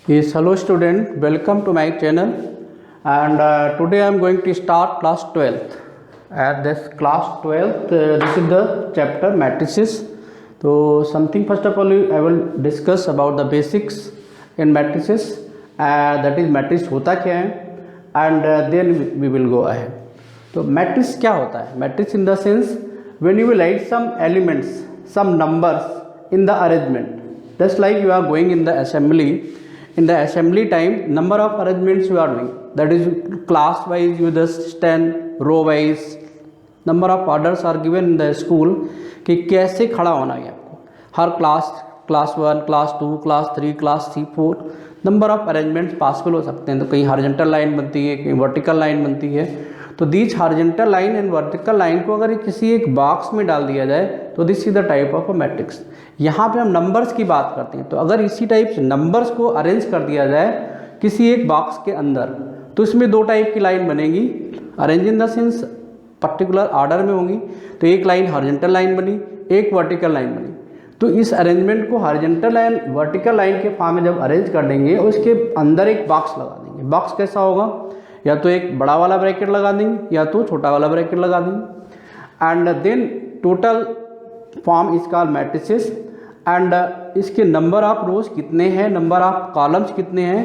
Yes, hello student, welcome to my channel and today I am going to start class 12th. At this class 12th, this is the chapter matrices. So something first of all I will discuss about the basics in matrices, that is matrix होता क्या है and then we will go ahead. तो matrix क्या होता है? Matrix in the sense when you will write some elements, some numbers in the arrangement, just like you are going in the assembly. In the assembly time, number of arrangements you are doing, that is class wise you just stand, row wise, number of orders are given in the school कि कैसे खड़ा होना है आपको, हर class 1, class 2, class 3, class 3, 4 number of arrangements possible हो सकते हैं. तो कहीं हॉरिजॉन्टल लाइन बनती है, कहीं वर्टिकल लाइन बनती है. तो this horizontal line and vertical line को अगर किसी एक बॉक्स में डाल दिया जाए तो this is the type of a matrix. यहाँ पे हम नंबर्स की बात करते हैं. तो अगर इसी टाइप से नंबर्स को अरेंज कर दिया जाए किसी एक बॉक्स के अंदर तो इसमें दो टाइप की लाइन बनेगी. Arrange in the sense particular order में होंगी. तो एक लाइन हॉरिजॉन्टल लाइन बनी, एक वर्टिकल लाइन बनी. तो इस अरेंजमेंट को हॉरिजॉन्टल एंड वर्टिकल लाइन के फॉर्म में जब अरेंज कर देंगे उसके अंदर एक बॉक्स लगा देंगे. बॉक्स कैसा होगा? या तो एक बड़ा वाला ब्रैकेट लगा देंगे या तो छोटा वाला ब्रैकेट लगा देंगे. And then total form is called matrices. And इसके नंबर ऑफ रोज कितने हैं, नंबर ऑफ कॉलम्स कितने हैं,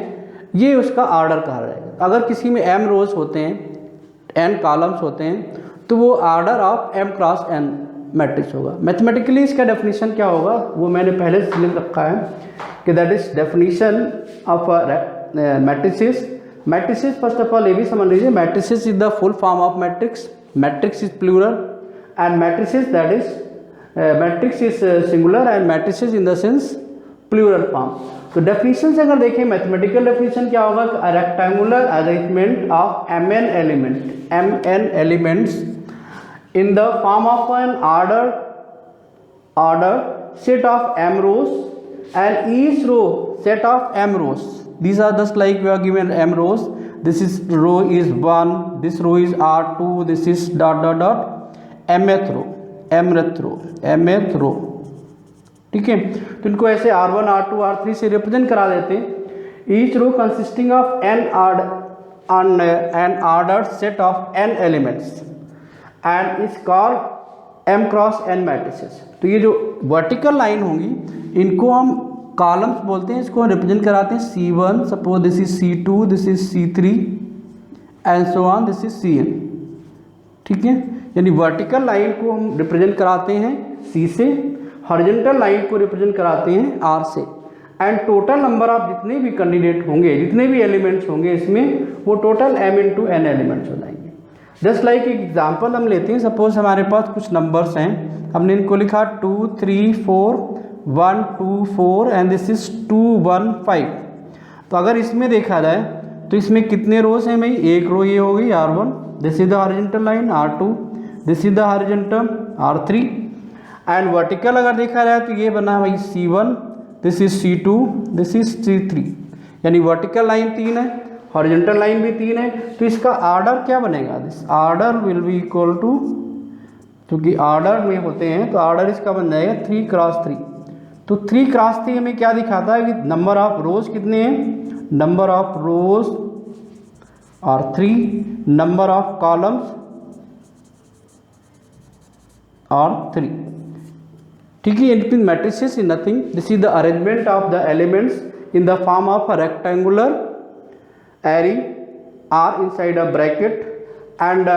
ये उसका ऑर्डर कहा जाएगा. अगर किसी में m रोज होते हैं, n कॉलम्स होते हैं, तो वो order of m cross n matrix होगा. मैथमेटिकली इसका डेफिनेशन क्या होगा वो मैंने पहले से लिख रखा है कि that is definition of matrices. Matrices first of all ये भी समझ लीजिए, matrices is the full form of matrix. Matrix is plural and matrices that is matrix is singular and matrices in the sense plural form. तो definition से अगर देखें mathematical definition क्या होगा? Rectangular arrangement of mn elements in the form of an order set of m rows and each row set of m rows. These are just like we are given m rows. This is row is 1, this row is r2, this is dot dot dot mth row. ठीक है. तो इनको ऐसे r1, r2, r3 से represent करा देते हैं. Each row consisting of an ordered set of n elements and is called m cross n matrices. तो ये जो वर्टिकल लाइन होंगी इनको हम कॉलम्स बोलते हैं. इसको हम रिप्रेजेंट कराते हैं C1, suppose this is C2, this is C3 and so on, this is Cn. ठीक है. यानी वर्टिकल लाइन को हम रिप्रेजेंट कराते हैं C से, हॉरिजॉन्टल लाइन को रिप्रेजेंट कराते हैं R से. एंड टोटल नंबर ऑफ जितने भी कैंडिडेट होंगे, जितने भी एलिमेंट्स होंगे इसमें, वो total m into n elements हो जाएंगे. जस्ट लाइक एक एग्जाम्पल हम लेते हैं. सपोज हमारे पास कुछ नंबर्स हैं, हमने इनको लिखा 2, 3, 4, 1, 2, 4 एंड दिस इज 2, 1, 5. तो अगर इसमें देखा जाए तो इसमें कितने रोज हैं भाई? एक रो ये हो गई R1, this is the horizontal line R2, this is the horizontal R3. And vertical अगर देखा जाए तो ये बना भाई C1, this is C2, this is C3. यानी वर्टिकल लाइन 3 है, हॉरिजॉन्टल लाइन भी 3 है. तो इसका ऑर्डर क्या बनेगा? This order will be equal to, क्योंकि ऑर्डर में होते हैं तो ऑर्डर इसका बन जाएगा 3 क्रॉस 3. तो 3 क्रॉस 3 हमें क्या दिखाता है कि नंबर ऑफ रोज कितने हैं? नंबर ऑफ रोज और 3, नंबर ऑफ कॉलम्स और 3. ठीक है. It mean matrices is nothing, this is the arrangement of the elements in the form of a rectangular array or inside a bracket and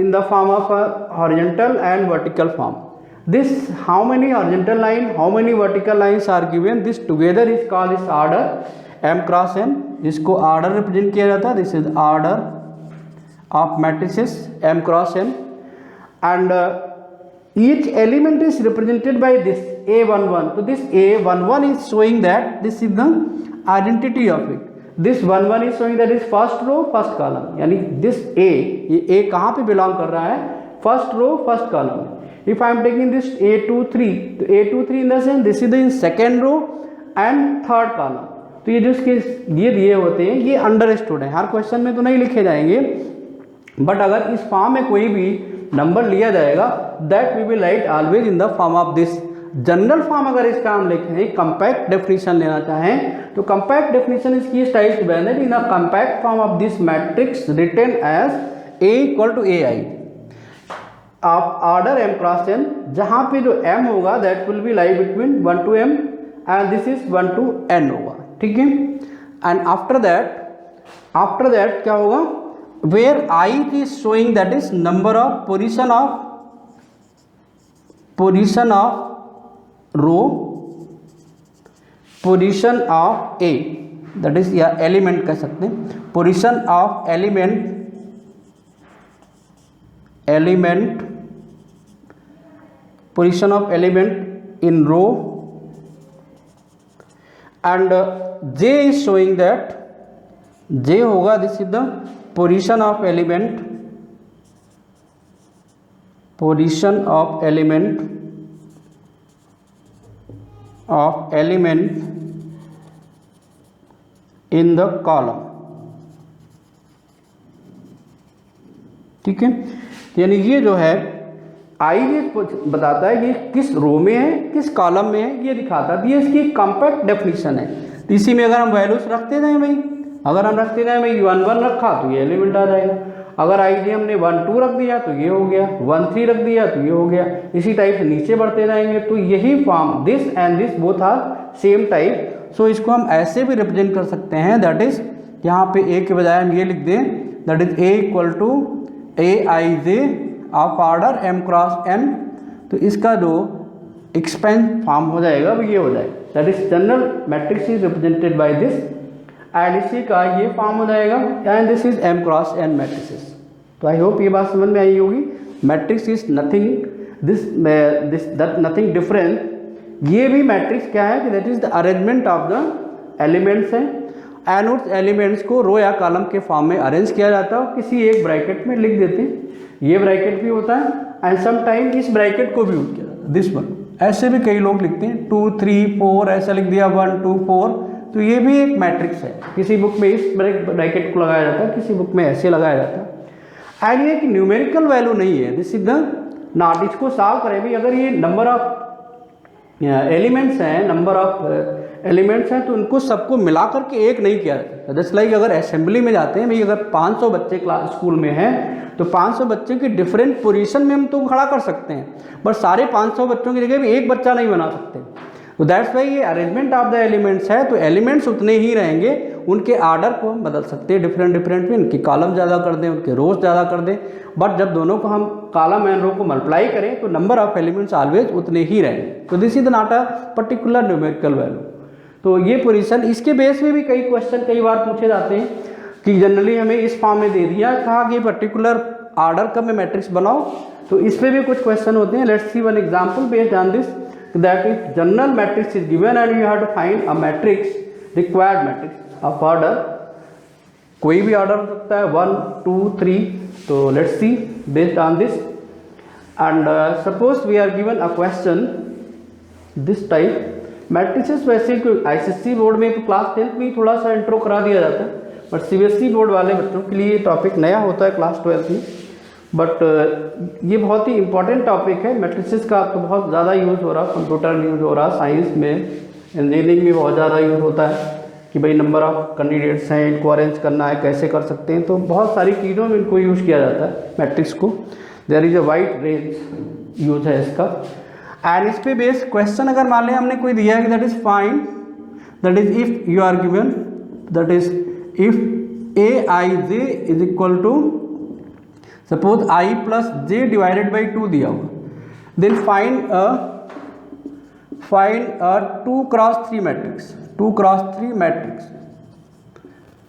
in the form of a horizontal and vertical form. This how many horizontal line, how many vertical lines are given, this together is called this order m cross n. इसको order represent किया जाता है. This is order of matrices m cross n and each element is represented by this a11. So this a11 is showing that this is the identity of it. This 1 is showing that is first row first column. यानी this A, ये A कहाँ पे belong कर रहा है? First row first column. If I am taking this A23, तो A23 in the sense this is the in second row and third column. तो ये जो इसके ये दिए होते हैं ये अंडरस्टूड है, हर क्वेश्चन में तो नहीं लिखे जाएंगे, बट अगर इस फॉर्म में कोई भी नंबर लिया जाएगा that we will write always in the form of this general form अगर इसका हम लिखें, कंपैक्ट डेफिनेशन लेना चाहें तो कंपैक्ट डेफिनेशन इसकी इस टाइप से बयान है, in a compact form of this matrix written as a equal to a i of order m cross n, जहाँ पे जो m होगा that will be lie between 1 to m and this is 1 to n होगा, ठीक है। And after that क्या होगा, where I is showing that is number of position of row, position of A, that is या element कह सकते हैं, position of element position of element in row, and J is showing that J होगा this is the position of element in the column, ठीक है। यानी ये जो है आई ये बताता है कि किस रो में है, किस कॉलम में है, ये दिखाता है। ये इसकी कॉम्पैक्ट डेफिनेशन है। तो इसी में अगर हम वैल्यूज रखते जाएं भाई, अगर हम रखते जाएं भाई 1 1 रखा तो ये एलिमेंट आ जाएगा, अगर आई जे हमने 1 2 रख दिया तो ये हो गया, 1 3 रख दिया तो ये हो गया, इसी टाइप से नीचे बढ़ते जाएंगे। तो यही form this and this both are same type. So इसको हम ऐसे भी रिप्रेजेंट कर सकते हैं, दैट इज यहाँ पे ए के बजाय हम ये लिख दें, that is a equal to a i j of order m cross n। तो इसका जो एक्सपेंड फॉर्म हो जाएगा वो ये हो जाएगा, that is general matrix is represented by this, and इसी का ये फॉर्म हो जाएगा, and this is m cross n matrices. तो आई होप ये बात समझ में आई होगी। Matrix is nothing different. ये भी मैट्रिक्स क्या है कि that is the arrangement of the elements है, एंड उस एलिमेंट्स को रो या कॉलम के फॉर्म में अरेंज किया जाता है और किसी एक ब्रैकेट में लिख देते हैं। ये ब्रैकेट भी होता है एंड सम टाइम इस ब्रैकेट को भी यूज किया जाता है, दिस वन। ऐसे भी कई लोग लिखते हैं 2 3 4 ऐसा लिख दिया 1 2 4। तो ये भी एक मैट्रिक्स है। किसी बुक में इस ब्रैकेट को लगाया जाता है, किसी बुक में ऐसे लगाया जाता है। एंड ये कि न्यूमेरिकल वैल्यू नहीं है, दिस इज द नॉट। इसको सॉल्व करें भी, अगर ये नंबर ऑफ एलिमेंट्स हैं तो उनको सबको मिला करके एक नहीं किया जाता। जैसे लाइक अगर असेंबली में जाते हैं भाई, अगर 500 बच्चे क्लास स्कूल में हैं तो 500 बच्चे की डिफरेंट पोजीशन में हम तो खड़ा कर सकते हैं, बट सारे 500 बच्चों की जगह भी एक बच्चा नहीं बना सकते। तो दैट्स वाई ये अरेंजमेंट ऑफ द एलिमेंट्स है, तो एलिमेंट्स उतने ही रहेंगे, उनके आर्डर को हम बदल सकते हैं डिफरेंट में, उनकी कॉलम ज़्यादा कर दें, उनके रोज ज़्यादा कर दें, बट जब दोनों को हम कॉलम एंड रो को मल्टीप्लाई करें तो नंबर ऑफ एलिमेंट्स ऑलवेज उतने ही रहेंगे। तो this is not a particular numerical value. तो ये पोजीशन, इसके बेस में भी कई क्वेश्चन कई बार पूछे जाते हैं कि जनरली हमें इस फॉर्म में दे दिया, कहा कि पर्टिकुलर आर्डर का में मैट्रिक्स बनाओ, तो इस पर भी कुछ क्वेश्चन होते हैं। Let's see one example based on this, that is general matrix is given and you have to find a matrix, required matrix of order, कोई भी ऑर्डर हो सकता है 1 2 3। तो let's see based on this, and suppose we are given a question this type. Matrices वैसे ICSE board में तो class 10th में थोड़ा सा इंट्रो करा दिया जाता है, बट CBSE बोर्ड वाले बच्चों के लिए टॉपिक नया होता है क्लास 12th में। बट ये बहुत ही इंपॉर्टेंट टॉपिक है मैट्रिसेस का, तो बहुत ज़्यादा यूज़ हो रहा, कंप्यूटर में यूज़ हो रहा, साइंस में, इंजीनियरिंग में बहुत ज़्यादा यूज़ होता है कि भाई नंबर ऑफ कैंडिडेट्स हैं, इनको अरेंज करना है, कैसे कर सकते हैं। तो बहुत सारी चीज़ों में इनको यूज़ किया जाता है मैट्रिक्स को। There is a wide range use है इसका। एंड इस पे बेस क्वेश्चन अगर मान लें हमने कोई दिया है कि that is find, that is if you are given, that is if aij is equal to suppose i plus j divided by 2 दिया हुआ, then find a 2 cross 3 matrix, 2 cross 3 matrix.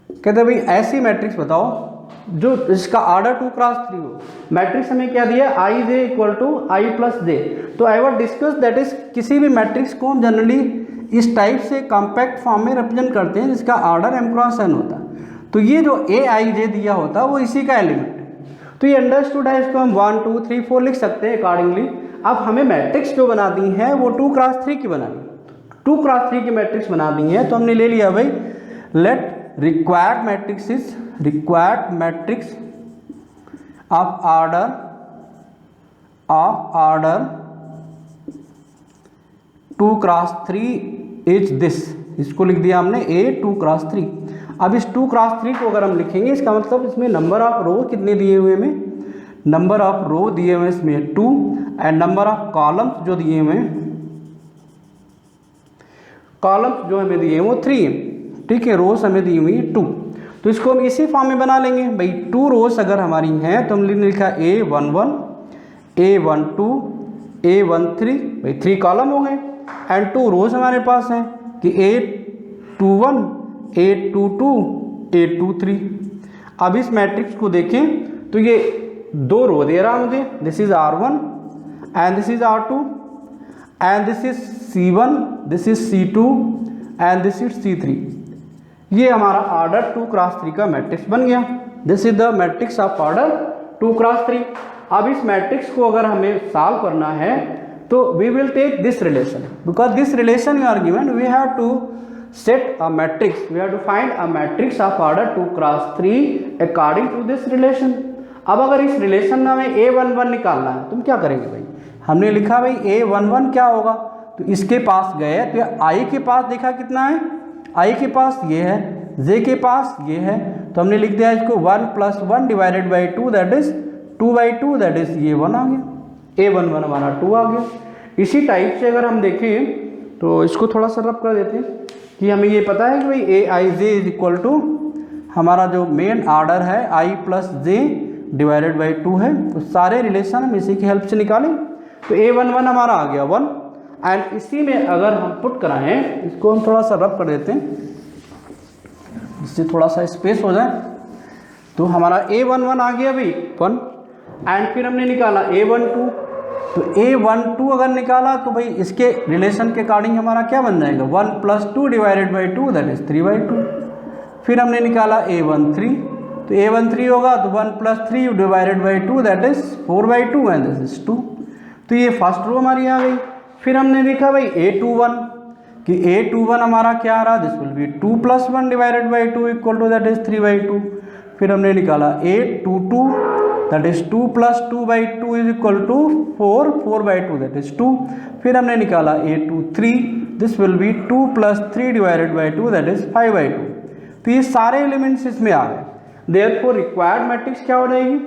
कहते हैं भाई ऐसी मैट्रिक्स बताओ जो इसका ऑर्डर 2 क्रॉस 3 हो। मैट्रिक्स हमें क्या दिया, आई J equal to I plus जे। तो आई वॉट डिस्कस दैट इज किसी भी मैट्रिक्स को हम जनरली इस टाइप से कॉम्पैक्ट फॉर्म में रिप्रेजेंट करते हैं जिसका ऑर्डर m क्रॉस n होता है। तो ये जो ए आई जे दिया होता है वो इसी का एलिमेंट है। तो ये अंडरस्टूड है, इसको हम 1 2 3 4 लिख सकते हैं अकॉर्डिंगली। अब हमें मैट्रिक्स जो बना दी है वो 2 क्रॉस 3 की बनानी, 2 क्रॉस 3 की मैट्रिक्स बना दी है। तो हमने ले लिया भाई, late required matrix is required matrix of order 2 cross 3 is this, इसको लिख दिया हमने A 2 क्रॉस 3। अब इस 2 क्रॉस 3 को अगर हम लिखेंगे, इसका मतलब इसमें नंबर ऑफ रो कितने दिए हुए हमें, नंबर ऑफ रो दिए हुए इसमें 2 एंड नंबर ऑफ कॉलम्स जो दिए हुए हैं, कॉलम्स जो हमें दिए हैं वो 3 है, ठीक है, रोज हमें दी हुई है 2। तो इसको हम इसी फॉर्म में बना लेंगे भाई। 2 रोज अगर हमारी हैं तो हमने लिखा A11, A12, A13, भाई 3 कॉलम हो गए एंड 2 रोज हमारे पास हैं कि A21, A22, A23। अब इस मैट्रिक्स को देखें तो ये 2 रो दे रहा मुझे, this is R1 and this is R2 and this is C1, this is C2 and this is C3। ये हमारा ऑर्डर 2 क्रॉस 3 का मैट्रिक्स बन गया। This is the matrix of order 2 cross 3। अब इस मैट्रिक्स को अगर हमें सॉल्व करना है तो we will take this relation, because this relation you are given, we have to set a matrix, we have to find a matrix of order 2 cross 3 according to this relation। अब अगर इस relation में हमें A11 निकालना है, तुम क्या करेंगे भाई, हमने लिखा भाई A11 क्या होगा, तो इसके पास गए तो I के पास देखा कितना है, I के पास ये है, J के पास ये है, तो हमने लिख दिया इसको 1 + 1 divided by 2 that is 2/2 that is ये 1 आ गया, A11 हमारा 2 आ गया। इसी टाइप से अगर हम देखें तो इसको थोड़ा सा रब कर देते हैं कि हमें ये पता है कि भाई Aij इज इक्वल टू हमारा जो मेन ऑर्डर है I + J डिवाइडेड बाई 2 है, तो सारे रिलेशन हम इसी की हेल्प से निकालें। तो A11 हमारा आ गया 1 एंड इसी में अगर हम पुट कराएं, इसको हम थोड़ा सा रब कर देते हैं जिससे थोड़ा सा स्पेस हो जाए, तो हमारा A11 आ गया भाई 1 एंड फिर हमने निकाला A12, तो A12 अगर निकाला तो भाई इसके रिलेशन के अकॉर्डिंग हमारा क्या बन जाएगा 1 + 2 डिवाइडेड बाई 2 दैट इज 3/2। फिर हमने निकाला A13, तो A13 होगा तो 1 + 3 divided by 2 that is 4/2 and this is 2। तो ये फर्स्ट रो हमारी आ गई। फिर हमने लिखा भाई A21 कि A21 हमारा क्या आ रहा, this will be 2 + 1 divided by 2 equal to that is 3/2। फिर हमने निकाला A22 that is 2 + 2/2 is equal to 4/2 that is 2। फिर हमने निकाला A23, this will be 2 + 3 divided by 2 that is 5/2। तो ये सारे एलिमेंट्स इसमें आ गए। देयरफॉर रिक्वायर्ड मैट्रिक्स क्या हो जाएगी,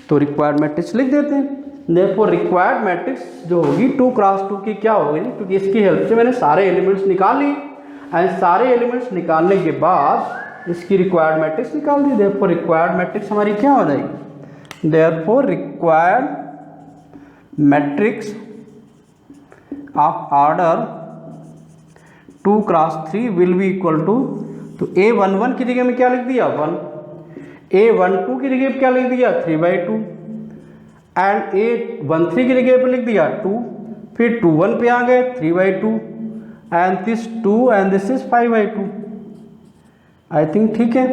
तो रिक्वायर्ड मैट्रिक्स लिख देते हैं। देयरफॉर रिक्वायर्ड मैट्रिक्स जो होगी 2 क्रॉस 2 की क्या होगी, क्योंकि इसकी हेल्प से मैंने सारे एलिमेंट्स निकाल लिए एंड सारे एलिमेंट्स निकालने के बाद इसकी रिक्वायर्ड मैट्रिक्स निकाल दी। देयरफॉर रिक्वायर्ड मैट्रिक्स हमारी क्या हो जाएगी, therefore required matrix of order 2 cross 3 will be equal to, तो A11 की जगह में क्या लिख दिया 1, A12 की जगह क्या लिख दिया 3/2 एंड A13 की जगह पे लिख दिया 2, फिर 21 पे आ गए 3/2 and this 2 and this is 5/2। I think ठीक है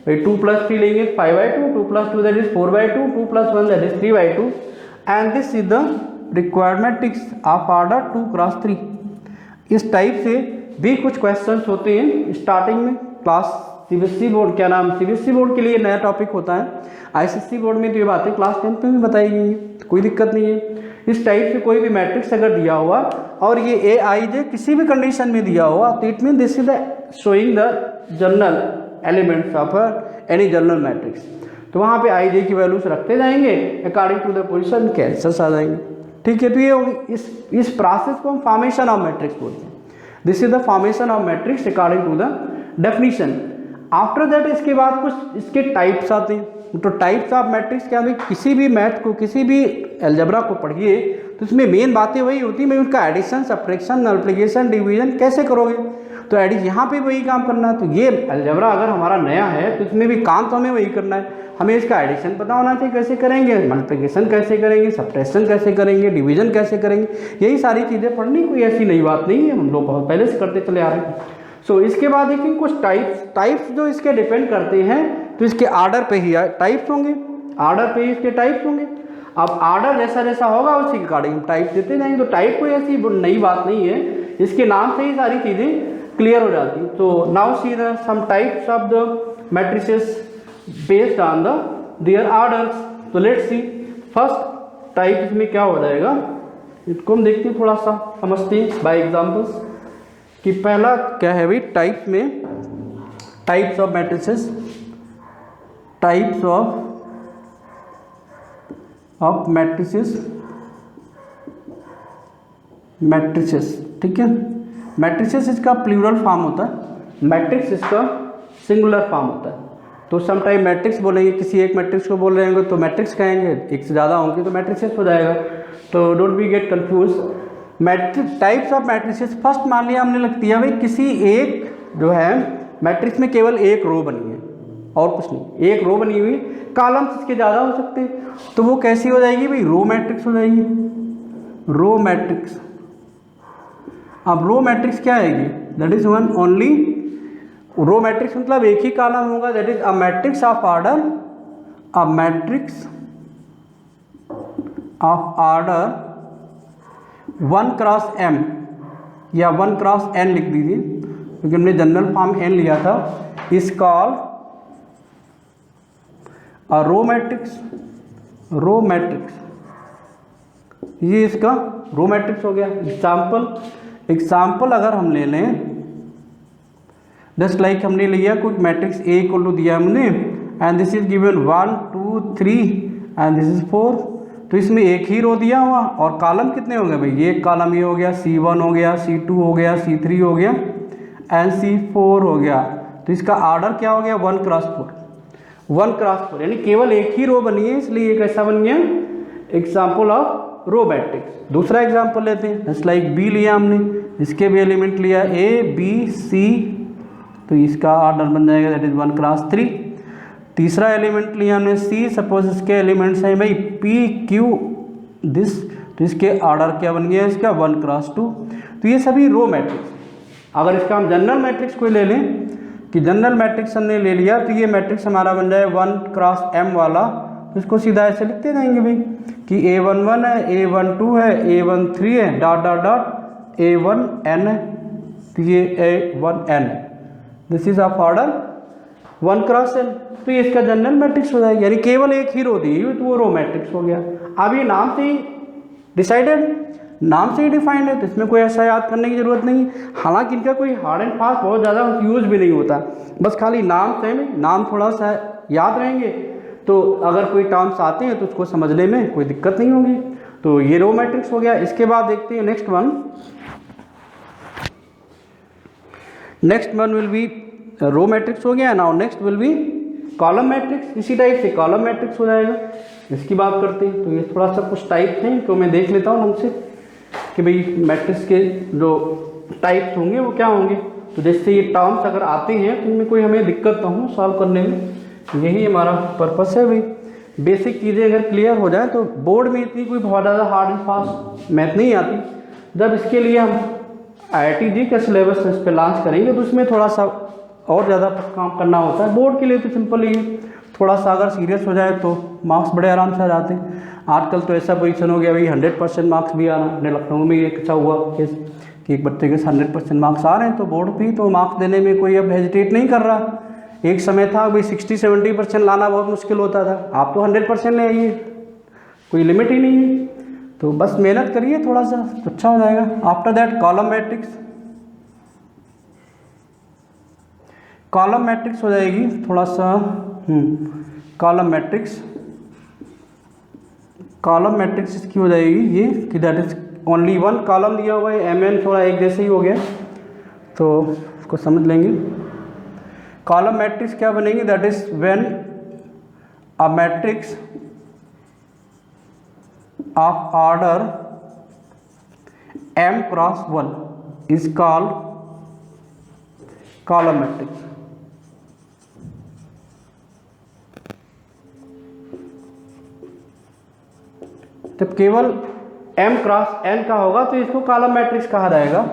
भाई, 2 + 3 लेंगे 5/2, 2 + 2 that is 4/2, 2 + 1 that is 3/2 and this is the required matrix of order 2 cross 3। इस टाइप से भी कुछ क्वेश्चंस होते हैं स्टार्टिंग में। क्लास सीबीएसई बोर्ड क्या नाम, सीबीएसई बोर्ड के लिए नया टॉपिक होता है, आईसीएसई बोर्ड में तो ये बातें क्लास 10 में भी बताई गई हैं, तो कोई दिक्कत नहीं है। इस टाइप से कोई भी मैट्रिक्स अगर दिया हुआ और ये Aij किसी भी कंडीशन में दिया हुआ, तो it mean this is the showing the general elements of any general matrix. तो वहाँ पे Ij की वैल्यूज रखते जाएंगे अकॉर्डिंग टू द पोजिशन के आंसर्स आ जाएंगे। ठीक है, तो ये होगी इस प्रोसेस को हम फॉर्मेशन ऑफ मैट्रिक्स बोलते हैं। This is the formation of matrix according to the definition. After that इसके बाद कुछ इसके टाइप्स आते हैं। तो टाइप्स ऑफ मैट्रिक्स क्या है, किसी भी मैथ को किसी भी अलजेब्रा को पढ़िए तो इसमें मेन बातें वही होती है, मैं उनका एडिशन, सब्ट्रैक्शन, मल्टीप्लिकेशन, डिवीजन कैसे करोगे, तो यहाँ पे वही काम करना है। तो ये अलजेब्रा अगर हमारा नया है तो इसमें भी काम तो हमें वही करना है। हमें इसका एडिशन पता होना चाहिए कैसे करेंगे, मल्टीप्लिकेशन कैसे करेंगे, सब्ट्रैक्शन कैसे करेंगे, डिवीजन कैसे करेंगे, यही सारी चीज़ें पढ़नी, कोई ऐसी नई बात नहीं है, हम लोग बहुत पहले से करते चले आ रहे हैं। सो इसके बाद देखिए कुछ टाइप्स जो इसके डिपेंड करते हैं, तो इसके ऑर्डर पे ही टाइप्स होंगे, ऑर्डर पे ही इसके टाइप्स होंगे। अब ऑर्डर जैसा जैसा होगा उसी के अकॉर्डिंग हम टाइप देते जाएंगे। तो टाइप कोई ऐसी नई बात नहीं है, इसके नाम से ही सारी चीज़ें क्लियर हो जाती। तो now see the some types of the matrices based on the their orders. तो लेट्स सी फर्स्ट टाइप इसमें क्या हो जाएगा, इसको हम देखते हैं, थोड़ा सा समझते हैं बाय एग्जांपल्स कि पहला क्या है भाई, टाइप में, types of matrices, types of matrices, ठीक है। मैट्रिसेस इसका प्लूरल फॉर्म होता है, मैट्रिक्स इसका सिंगुलर फॉर्म होता है। तो सम टाइम मैट्रिक्स बोलेंगे, किसी एक मैट्रिक्स को बोल रहे होंगे तो मैट्रिक्स कहेंगे, एक से ज़्यादा होंगे तो मैट्रिसेस हो जाएगा। तो don't be get confuse. Matrix, types of matrices, first मान लिया हमने लिख दिया भाई किसी एक जो है मैट्रिक्स में केवल एक रो बनी है और कुछ नहीं, एक रो बनी हुई, कॉलम्स इसके ज़्यादा हो सकते हैं, तो वो कैसी हो जाएगी भाई, रो मैट्रिक्स हो जाएगी, रो मैट्रिक्स। अब रो मैट्रिक्स क्या आएगी, that is one only, row matrix मतलब एक ही कॉलम होगा, that is a matrix of order, a matrix of order 1 cross m या 1 क्रॉस n लिख दीजिए क्योंकि हमने जनरल फॉर्म n लिया था। Is called a row matrix, row matrix, ये इसका रो मैट्रिक्स हो गया। एग्जाम्पल अगर हम ले लें, जस्ट लाइक हमने लिया कोई मैट्रिक्स ए इक्वल टू दिया हमने and this is given 1 2 3 and this is 4, तो इसमें एक ही रो दिया हुआ और कॉलम कितने हो गए भाई, ये कॉलम ये हो गया, C1 हो गया, C2 हो गया, C3 हो गया एंड C4 हो गया। तो इसका ऑर्डर क्या हो गया, 1 क्रॉस 4, 1 क्रॉस 4, यानी केवल एक ही रो बनी है, इसलिए ये कैसा बन गया, एग्जाम्पल ऑफ रो मैट्रिक्स। दूसरा एग्जाम्पल लेते हैं, जस्ट लाइक बी लिया हमने, इसके भी एलिमेंट लिया A B C, तो इसका ऑर्डर बन जाएगा दैट इज 1 क्रॉस 3। तीसरा एलिमेंट लिया हमने C, सपोज इसके एलिमेंट्स हैं भाई P Q दिस, तो इसके ऑर्डर क्या बन गया इसका 1 क्रॉस 2। तो ये सभी रो मैट्रिक्स। अगर इसका हम जनरल मैट्रिक्स कोई ले लें कि जनरल मैट्रिक्स हमने ले लिया, तो ये मैट्रिक्स हमारा बन जाए 1 क्रॉस m वाला, तो इसको सीधा ऐसे लिखते जाएंगे भाई कि A11 है, A12 है, A13 है, डॉट डॉट डॉट A1n है, तो ये A1n है, this is of order 1 cross n। तो ये इसका जनरल मैट्रिक्स हो जाएगा, यानी केवल एक ही रो दी हुई तो वो रो मैट्रिक्स हो गया। अब ये नाम से ही डिसाइडेड, नाम से ही डिफाइंड है, तो इसमें कोई ऐसा याद करने की जरूरत नहीं। हालांकि इनका कोई हार्ड एंड फास्ट बहुत ज़्यादा यूज भी नहीं होता, बस खाली नाम सेम, नाम थोड़ा सा याद रहेंगे तो अगर कोई टर्म्स आते हैं तो उसको समझने में कोई दिक्कत नहीं होगी। तो ये रो मैट्रिक्स हो गया। इसके बाद देखते हैं next one, next one will be row matrix हो गया। Now next will be column matrix, इसी टाइप से कॉलम मैट्रिक्स हो जाएगा। इसकी बात करते हैं, तो ये थोड़ा सा कुछ टाइप्स हैं तो मैं देख लेता हूँ हमसे कि भाई मैट्रिक्स के जो टाइप्स होंगे वो क्या होंगे। तो जैसे ये टर्म्स अगर आते हैं तो इनमें कोई हमें दिक्कत ना हो सॉल्व करने में, यही हमारा पर्पस है भाई। बेसिक चीज़ें अगर क्लियर हो जाए तो बोर्ड में इतनी कोई बहुत ज़्यादा हार्ड एंड फास्ट मैथ नहीं आती। जब इसके लिए हम IIT-JEE का सिलेबस इस पर लॉन्च करेंगे तो उसमें थोड़ा सा और ज़्यादा काम करना होता है। बोर्ड के लिए तो सिंपल ही, थोड़ा सा अगर सीरियस हो जाए तो मार्क्स बड़े आराम से आ जाते हैं। आजकल तो ऐसा पोजीशन हो गया भाई 100% मार्क्स भी आना। अपने लखनऊ में एक अच्छा हुआ केस कि एक बच्चे के 100% मार्क्स आ रहे हैं, तो बोर्ड भी तो मार्क्स देने में कोई अब हेजिटेट नहीं कर रहा। एक समय था भाई 60-70% लाना बहुत मुश्किल होता था, आप तो 100% ले आइए, कोई लिमिट ही नहीं है। तो बस मेहनत करिए थोड़ा सा तो अच्छा हो जाएगा। After that column matrix, column matrix हो जाएगी थोड़ा सा कॉलम मैट्रिक्स, कॉलम मैट्रिक्स इसकी हो जाएगी ये कि that is only one column दिया हुआ है, MN थोड़ा एक जैसे ही हो गया तो उसको समझ लेंगे। कॉलम मैट्रिक्स क्या बनेगी, that is when a matrix of order m cross 1 is called column matrix. जब केवल m क्रॉस n का होगा तो इसको कॉलम मैट्रिक्स कहा जाएगा।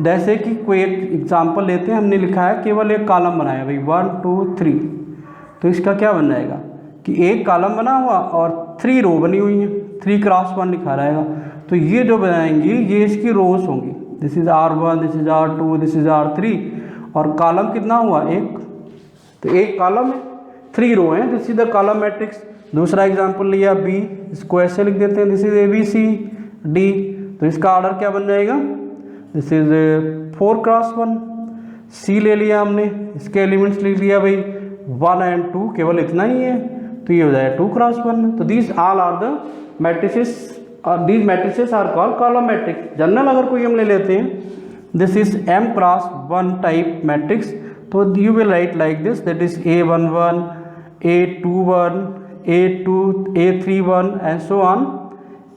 जैसे कि कोई एक एग्जांपल लेते हैं, हमने लिखा है केवल एक कॉलम बनाया भाई 1 2 3, तो इसका क्या बन जाएगा कि एक कॉलम बना हुआ और 3 रो बनी हुई हैं, 3 क्रॉस 1 लिखा रहेगा। तो ये जो बनाएंगी ये इसकी रोज होंगी, this is R1, this is R2, this is R3, और कॉलम कितना हुआ एक, तो एक कॉलम में 3 रो हैं, this is the column matrix. दूसरा एग्जांपल लिया B, इसको ऐसे लिख देते हैं, दिस इज ABC D, तो इसका ऑर्डर क्या बन जाएगा, दिस इज 4x1। सी ले लिया हमने, इसके एलिमेंट्स लिख लिया भाई 1 and 2, केवल इतना ही है, तो ये हो जाएगा 2x1। तो these all are the matrices और these matrices are called column matrix. General अगर कोई हम ले लेते हैं, this is m×1 type matrix, तो you will write like this, that is A11, A21, A2, A31 and so on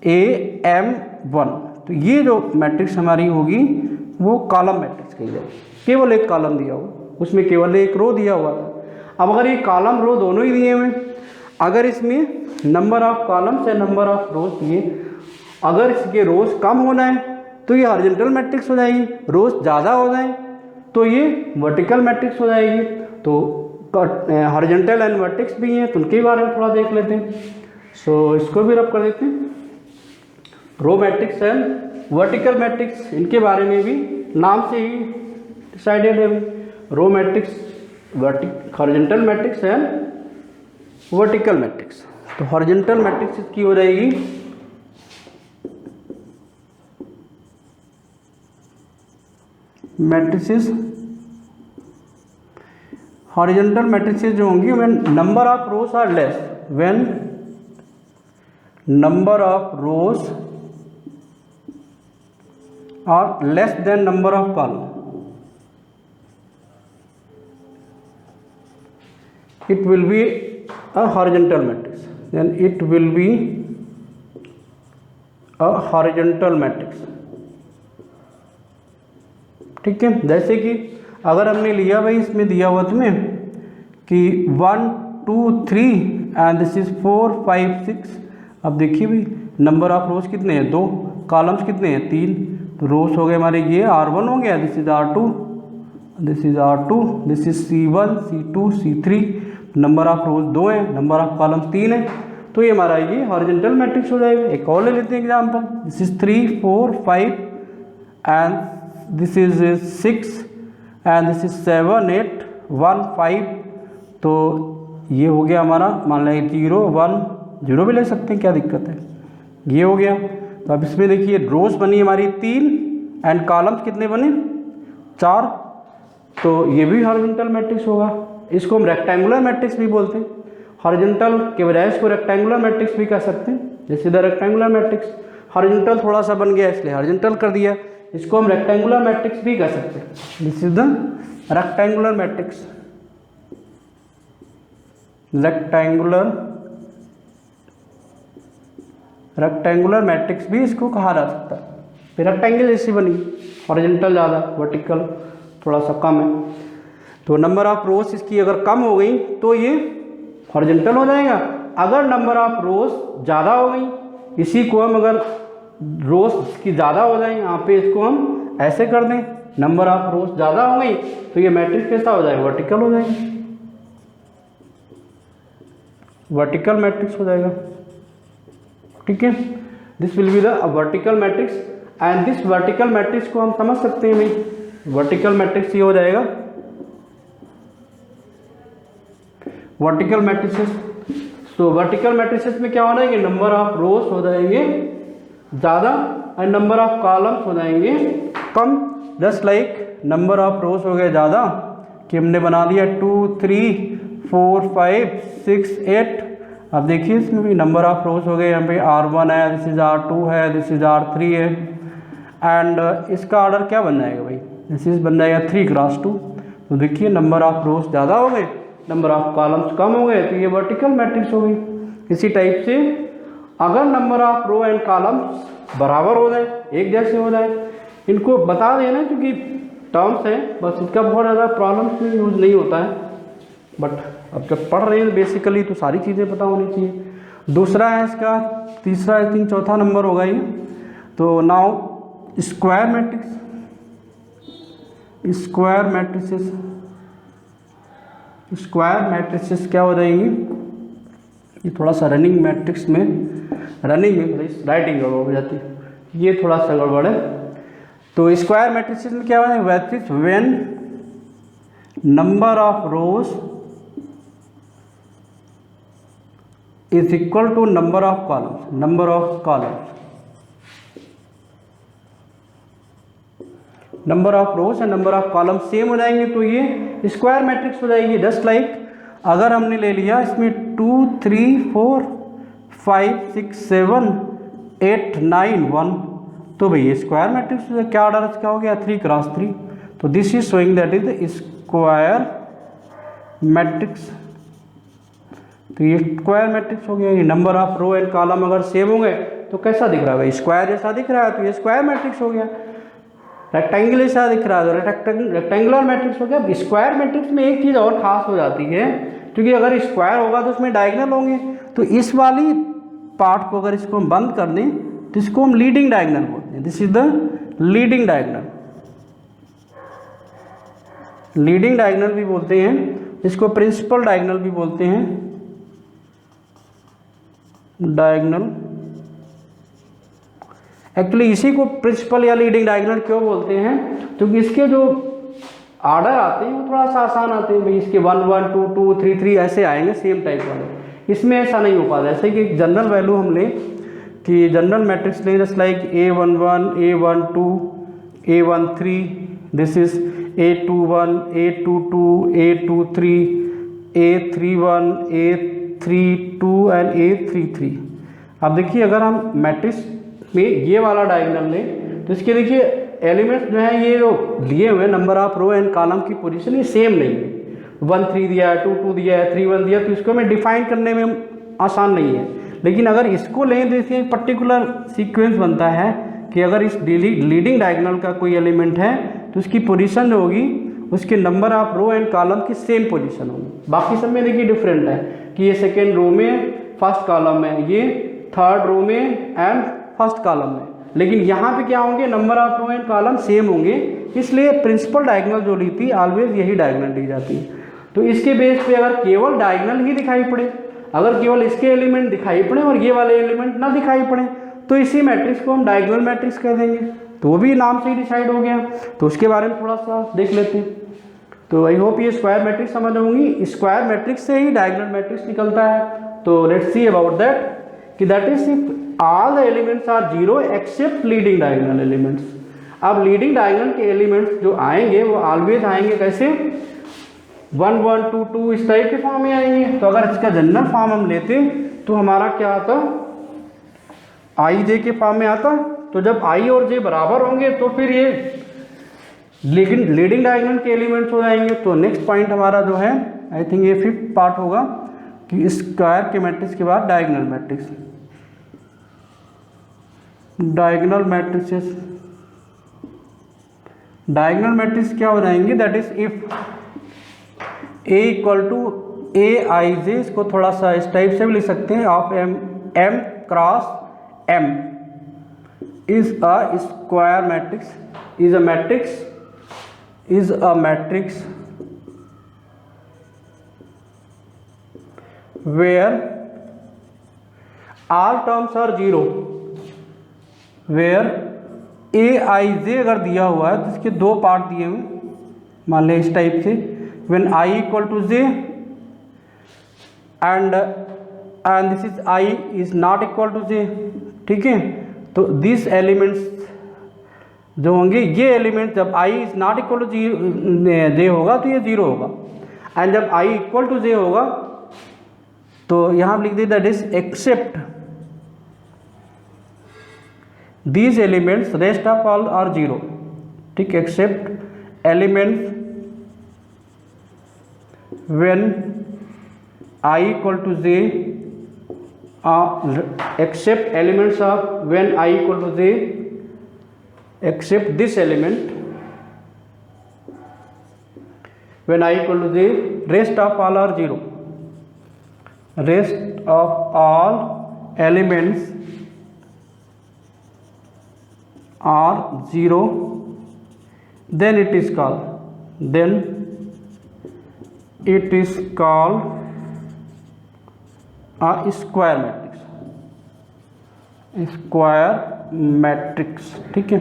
AM1। तो ये जो मैट्रिक्स हमारी होगी वो कॉलम मैट्रिक्स कही जाएगी। केवल एक कॉलम दिया हुआ, उसमें केवल एक रो दिया हुआ था। अब अगर ये कॉलम रो दोनों ही दिए हुए, अगर इसमें नंबर ऑफ कॉलम्स या नंबर ऑफ रोज दिए, अगर इसके रोज कम होना है तो ये हॉरिजॉन्टल मैट्रिक्स हो जाएगी, रोज ज़्यादा हो जाए तो ये वर्टिकल मैट्रिक्स हो जाएगी। तो हॉरिजॉन्टल एंड वर्टिक्स भी हैं, तो उनके बारे में थोड़ा देख लेते हैं। सो इसको भी रब कर देते हैं। Row matrix and vertical matrix, इनके बारे में भी नाम से ही डिसाइडेड है। Row matrix, horizontal matrix and vertical matrix. तो हॉरिजॉन्टल मैट्रिक्स इसकी हो जाएगी मैट्रिसेस, हॉरिजॉन्टल मैट्रिसेस जो होंगी when number of rows are less, when number of rows are less than number of column, it will be a horizontal matrix, then it will be a horizontal matrix। ठीक है, जैसे कि अगर हमने लिया भाई, इसमें दिया हुआ तुम्हें कि 1 2 3 एंड दिस इज 4 5 6। अब देखिए भाई नंबर ऑफ रोज कितने हैं, 2, कॉलम्स कितने हैं, 3। तो रोज हो गए हमारे ये R1 हो गया, this is R2, this is R2, this is C1 C2 C3। Number of रोज 2 हैं, नंबर ऑफ कॉलम्स 3 है, तो ये हमारा ये हॉरिजॉन्टल मैट्रिक्स हो जाएगा। एक और ले लेते हैं example, this is 3 4 5 and this is 6 and this is 7 8 1 5। तो ये हो गया हमारा, मान लें 0 1 0 भी ले सकते हैं, क्या दिक्कत है, ये हो गया। तो अब इसमें देखिए रोज बनी हमारी 3 एंड कॉलम्स कितने बने, 4। तो ये भी हॉरिजॉन्टल मैट्रिक्स होगा। इसको हम रेक्टेंगुलर मैट्रिक्स भी बोलते हैं। हॉरिजॉन्टल के बजाय इसको रेक्टेंगुलर मैट्रिक्स भी कह सकते हैं, जैसे द रेक्टेंगुलर मैट्रिक्स। हॉरिजॉन्टल थोड़ा सा बन गया इसलिए हॉरिजॉन्टल कर दिया, इसको हम रेक्टेंगुलर मैट्रिक्स भी कह सकते हैं। This is the rectangular matrix, rectangular matrix भी इसको कहा जा सकता है। फिर रेक्टेंगल जैसी बनी, हॉरिजॉन्टल ज़्यादा, वर्टिकल थोड़ा सा कम है। तो नंबर ऑफ रोज इसकी अगर कम हो गई तो ये हॉरिजॉन्टल हो जाएगा। अगर नंबर ऑफ रोज ज़्यादा हो गई, इसी को हम अगर रोज की ज़्यादा हो जाए, यहाँ पे इसको हम ऐसे कर दें, नंबर ऑफ रोज ज़्यादा हो गई तो ये मैट्रिक्स कैसा हो जाएगा, वर्टिकल हो जाएगा, वर्टिकल मैट्रिक्स हो जाएगा। ठीक है, this will be the vertical matrix and this vertical matrix को हम समझ सकते हैं भाई, वर्टिकल मैट्रिक्स ये हो जाएगा वर्टिकल मैट्रिसेस। तो वर्टिकल मैट्रिसेस में क्या हो जाएंगे, नंबर ऑफ रोज हो जाएंगे ज़्यादा और नंबर ऑफ कॉलम्स हो जाएंगे कम। Just like number of rows हो गए ज़्यादा कि हमने बना दिया 2 3 4 5 6 8। अब देखिए इसमें भी नंबर ऑफ रोज हो गए, यहाँ पे R1 है, दिस इज R2 है, दिस इज R3 है एंड इसका ऑर्डर क्या बन जाएगा भाई, दिस इज बन जाएगा 3x2। तो देखिए नंबर ऑफ रोज ज़्यादा हो गए, नंबर ऑफ कॉलम्स कम हो गए, तो ये वर्टिकल मैट्रिक्स हो गई। इसी टाइप से अगर number of row and columns बराबर हो जाए, एक जैसे हो जाए, इनको बता देना क्योंकि टर्म्स हैं, बस इसका बहुत ज़्यादा प्रॉब्लम्स में यूज़ नहीं होता है, बट अब जब पढ़ रहे हैं बेसिकली तो सारी चीज़ें पता होनी चाहिए। दूसरा है इसका, तीसरा आई थिंक चौथा नंबर होगा ये। तो now square matrix, square matrices, square matrices क्या हो जाएंगी, ये थोड़ा सा रनिंग मैट्रिक्स में, रनिंग में राइटिंग गड़बड़ हो जाती है, ये थोड़ा सा गड़बड़ है। तो स्क्वायर मैट्रिसेस में क्या हो जाएगा, matrix when number of rows is equal to number of columns, number of columns, number of rows and number of column same हो जाएंगे तो ये स्क्वायर मैट्रिक्स हो जाएगी। जस्ट लाइक अगर हमने ले लिया इसमें 2 3 4 5 6 7 8 9 1 तो भाई स्क्वायर मैट्रिक्स क्या ऑर्डर इसका हो गया 3 क्रॉस 3। तो this is showing that is square matrix. तो ये स्क्वायर मैट्रिक्स हो गया। ये number of row and column अगर सेम होंगे तो कैसा दिख रहा है भाई, स्क्वायर जैसा दिख रहा है, तो ये स्क्वायर मैट्रिक्स हो गया। रेक्टेंगल जैसा दिख रहा है तो रेक्टेंगुलर मैट्रिक्स हो गया। स्क्वायर मैट्रिक्स में एक चीज़ और खास हो जाती है, क्योंकि अगर स्क्वायर होगा तो उसमें डायगोनल होंगे, तो इस वाली पार्ट को अगर इसको हम बंद कर दें तो इसको हम लीडिंग डायगोनल बोलते हैं। This is the leading diagonal. Leading diagonal भी बोलते हैं, इसको प्रिंसिपल डायगोनल भी बोलते हैं। डायगोनल एक्चुअली इसी को प्रिंसिपल या लीडिंग डायगोनल क्यों बोलते हैं, क्योंकि इसके जो आर्डर आते हैं वो थोड़ा सा आसान आते हैं भाई। इसके 1 1 2 2 3 3 ऐसे आएंगे सेम टाइप वाले। इसमें ऐसा नहीं हो पाता। जैसे कि जनरल वैल्यू हम लें कि जनरल मैट्रिक्स लें just like A11 A12 A13 this is A21 A22 A23 A31 A32 and A33। अब देखिए अगर हम मैट्रिक्स में ये वाला डायगोनल लें तो इसके देखिए एलिमेंट्स जो है ये जो लिए हुए number of row and column की पोजीशन ये सेम नहीं है। 1 3 दिया है, 2 2 दिया है, 3 1 दिया, तो इसको हमें डिफाइन करने में आसान नहीं है। लेकिन अगर इसको लें तो इसके पर्टिकुलर सीक्वेंस बनता है कि अगर इस लीडिंग डायगोनल का कोई एलिमेंट है तो उसकी पोजीशन जो होगी उसके number of row and column की सेम पोजीशन होगी। बाकी सब में देखिए डिफरेंट है कि ये सेकेंड रो में फर्स्ट कॉलम में, ये थर्ड रो में एंड फर्स्ट कॉलम में, लेकिन यहाँ पे क्या होंगे number of row and column same होंगे। इसलिए प्रिंसिपल डायगोनल जो ली थी ऑलवेज यही डायगोनल ली जाती है। तो इसके बेस पे अगर केवल डायगोनल ही दिखाई पड़े, अगर केवल इसके एलिमेंट दिखाई पड़े और ये वाले एलिमेंट ना दिखाई पड़े तो इसी मैट्रिक्स को हम डायगोनल मैट्रिक्स कह देंगे। तो वो भी नाम से ही डिसाइड हो गया। तो उसके बारे में थोड़ा सा देख लेते हैं। तो आई होप ये स्क्वायर मैट्रिक्स समझ होंगी। स्क्वायर मैट्रिक्स से ही डायगोनल मैट्रिक्स निकलता है। तो लेट्स सी अबाउट दैट कि that is if all the elements are zero except leading diagonal elements. अब लीडिंग डायगोनल के एलिमेंट्स जो आएंगे वो ऑलवेज आएंगे कैसे, 1 1 2 2 इस टाइप के फॉर्म में आएंगे। तो अगर इसका जनरल फॉर्म हम लेते तो हमारा क्या आता, आई जे के फॉर्म में आता। तो जब आई और जे बराबर होंगे तो फिर ये लीडिंग डायगोनल के एलिमेंट्स हो जाएंगे। तो नेक्स्ट पॉइंट हमारा जो है आई थिंक ये 5th पार्ट होगा कि स्क्वायर के मैट्रिक्स के बाद diagonal matrix. Diagonal matrix, diagonal matrix क्या हो जाएंगे, that is if A equal to a i j, इसको थोड़ा सा इस टाइप से भी लिख सकते हैं, of M cross M is a square matrix, is a matrix where all terms are zero, where a i j अगर दिया हुआ है तो इसके दो पार्ट दिए हुए, मान लें इस टाइप से, when I equal to j and this is I is not equal to j, ठीक है। तो दिस एलिमेंट्स जो होंगे, ये एलिमेंट जब i is not equal to j होगा तो ये जीरो होगा, एंड जब i इक्वल टू जे होगा तो यहाँ लिख दी that is except these elements rest of all are zero, ठीक, except elements when i equal to j, except elements of when I equal to j, except this element when I equal to j, rest of all are zero, rest of all elements are zero, then it is called a square matrix, ठीक है।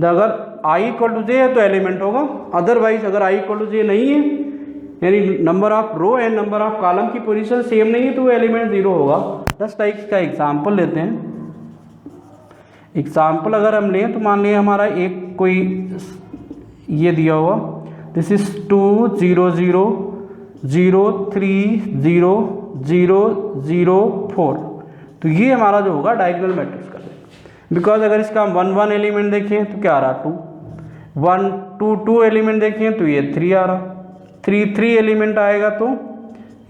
अगर i equal to जे है तो element होगा, otherwise अगर i equal to जे नहीं है, यानी number of row and number of column की पोजीशन सेम नहीं है, तो वो एलिमेंट जीरो होगा। जस्ट लाइक का एग्जांपल लेते हैं। एग्जांपल अगर हम लें तो मान लें हमारा एक कोई ये दिया हुआ, दिस इज 2 0 0 0 3 0 0 0 4। तो ये हमारा जो होगा डायगोनल मैट्रिक्स का। बिकॉज अगर इसका हम 1 1 एलिमेंट देखें तो क्या आ रहा, 2 1 2 2 एलिमेंट देखें तो ये 3 आ रहा, 3 3 एलिमेंट आएगा तो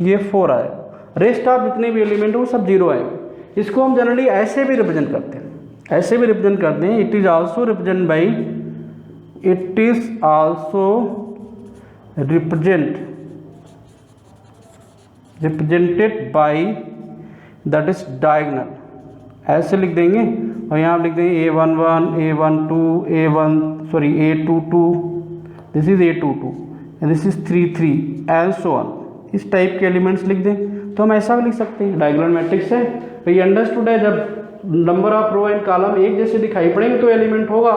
ये 4 आएगा, रेस्ट ऑफ जितने भी एलिमेंट हो सब 0 आएंगे। इसको हम जनरली ऐसे भी रिप्रेजेंट करते हैं, ऐसे भी रिप्रेजेंट करते हैं, it is also represent by, it is also represented by that is diagonal, ऐसे लिख देंगे। और यहाँ आप लिख देंगे A11 A12 A22, this is A22 and this is 3 3 and so on, इस टाइप के एलिमेंट्स लिख दें तो हम ऐसा भी लिख सकते हैं। डायगोनल मैट्रिक्स है तो ये अंडरस्टूड है, जब number of row and column एक जैसे दिखाई पड़ेंगे तो एलिमेंट होगा,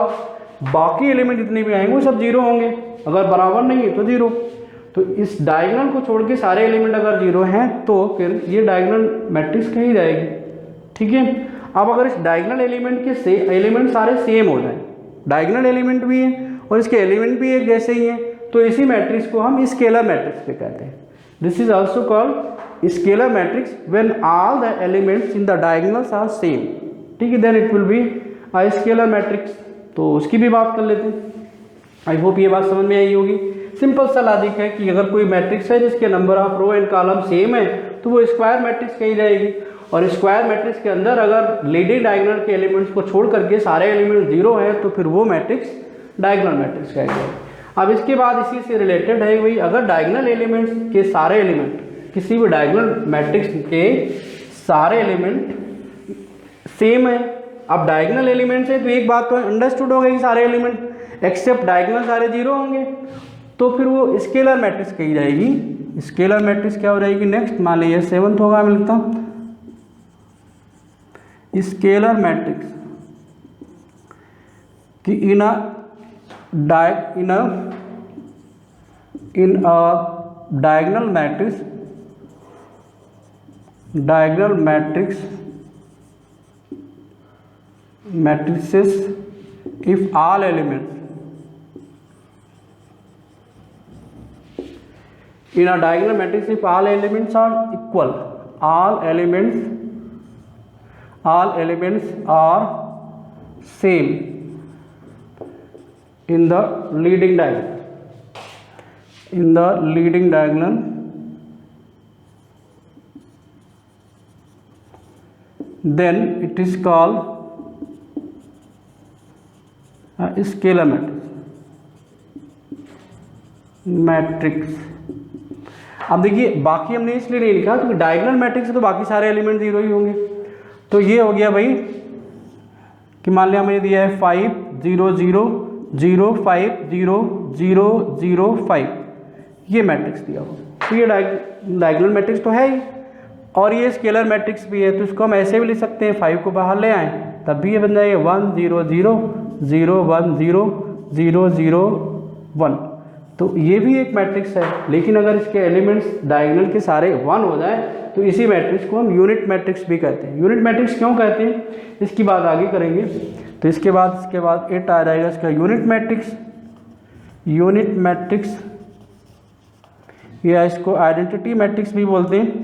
बाकी एलिमेंट जितने भी आएंगे वो सब 0 होंगे, अगर बराबर नहीं है तो 0। तो इस डायगोनल को छोड़ के सारे एलिमेंट अगर 0 हैं तो फिर ये डायगोनल मैट्रिक्स कही जाएगी। ठीक है, अब अगर इस डायगोनल एलिमेंट के एलिमेंट सारे सेम हो जाए, डायगोनल एलिमेंट भी है और इसके एलिमेंट भी एक जैसे ही हैं, तो इसी मैट्रिक्स को हम स्केलर मैट्रिक्स भी कहते हैं। This is also called scalar matrix when all the elements in the diagonals are same. ठीक है, then it will be a scalar matrix. तो उसकी भी बात कर लेते हैं। आई होप ये बात समझ में आई होगी। सिंपल सा लॉजिक है कि अगर कोई मैट्रिक्स है जिसके number of row and column same है तो वो स्क्वायर मैट्रिक्स कही जाएगी, और स्क्वायर मैट्रिक्स के अंदर अगर लीडिंग डायगोनल के एलिमेंट्स को छोड़ करके सारे एलिमेंट 0 है तो फिर वो मैट्रिक्स डायगोनल मैट्रिक्स कहा जाएगा। अब इसके बाद इसी से रिलेटेड है वही, अगर डायगोनल एलिमेंट्स के सारे एलिमेंट, किसी भी डायगोनल मैट्रिक्स के सारे एलिमेंट सेम है, अब डायगोनल एलिमेंट्स है तो एक बात तो अंडरस्टूड हो गई कि सारे एलिमेंट एक्सेप्ट डायगोनल सारे 0 होंगे, तो फिर वो स्केलर मैट्रिक्स कही जाएगी। स्केलर मैट्रिक्स क्या हो जाएगी नेक्स्ट, मान लीजिए 7th होगा, मैं लिखता हूँ स्केलर मैट्रिक्स कि in a diagonal matrix matrices if all elements in a diagonal matrix, if all elements are equal, all elements are same in the leading diagonal, then it is called scalar matrix. अब देखिए बाकी हमने इसलिए नहीं लिखा क्योंकि diagonal matrix है तो बाकी सारे एलिमेंट 0 ही होंगे। तो ये हो गया भाई कि मान लिया हमने दिया है 5 0 0 0 5 0 0 0 5, ये मैट्रिक्स दिया हो, तो ये डायगोनल मैट्रिक्स तो है ही, और ये स्केलर मैट्रिक्स भी है, तो इसको हम ऐसे भी लिख सकते हैं, 5 को बाहर ले आए तब भी ये बन जाएगा 1 0 0 0 1 0 0 0 1। तो ये भी एक मैट्रिक्स है, लेकिन अगर इसके एलिमेंट्स डायगोनल के सारे 1 हो जाए तो इसी मैट्रिक्स को हम यूनिट मैट्रिक्स भी कहते हैं। यूनिट मैट्रिक्स क्यों कहते हैं इसकी बात आगे करेंगे। तो इसके बाद 8 आ जाएगा इसका यूनिट मैट्रिक्स या इसको आइडेंटिटी मैट्रिक्स भी बोलते हैं।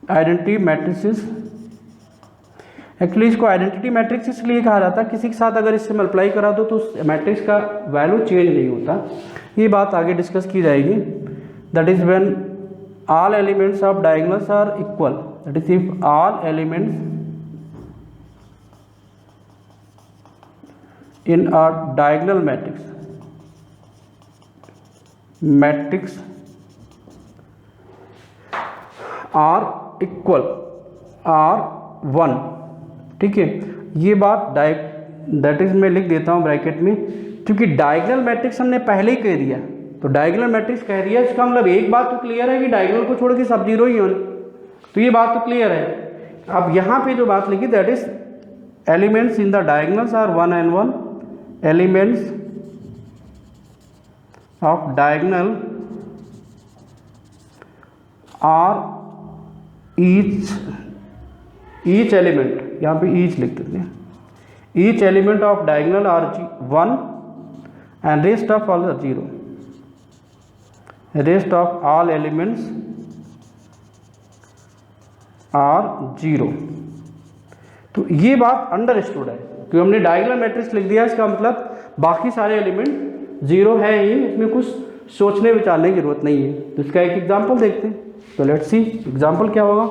आइडेंटिटी मैट्रिसेस, एक्चुअली इसको आइडेंटिटी मैट्रिक्स इसलिए कहा जाता है, किसी के साथ अगर इससे मल्टीप्लाई करा दो तो उस मैट्रिक्स का वैल्यू चेंज नहीं होता। ये बात आगे डिस्कस की जाएगी। That is when all elements of diagonals are equal, that is if all elements in a diagonal matrix are equal are 1। ठीक है, ये बात दैट इज मैं लिख देता हूँ ब्रैकेट में, क्योंकि डायगोनल मैट्रिक्स हमने पहले ही कह दिया, तो डायगोनल मैट्रिक्स कह दिया, इसका मतलब एक बात तो क्लियर है कि डायगोनल को छोड़ के सब 0 ही होने, तो ये बात तो क्लियर है। अब यहाँ पे जो बात लिखी that is elements in the diagonals are 1 and 1, elements of diagonal are each element, यहाँ पे ईच लिख देते हैं, each element of diagonal are 1 and rest of all 0, rest of all elements are 0। तो ये बात अंडरस्टूड है कि हमने डायगोनल मैट्रिक्स लिख दिया, इसका मतलब बाकी सारे एलिमेंट 0 है ही, इसमें कुछ सोचने विचारने की जरूरत नहीं है। तो इसका एक एग्जांपल देखते हैं। तो लेट्स सी एग्जांपल क्या होगा।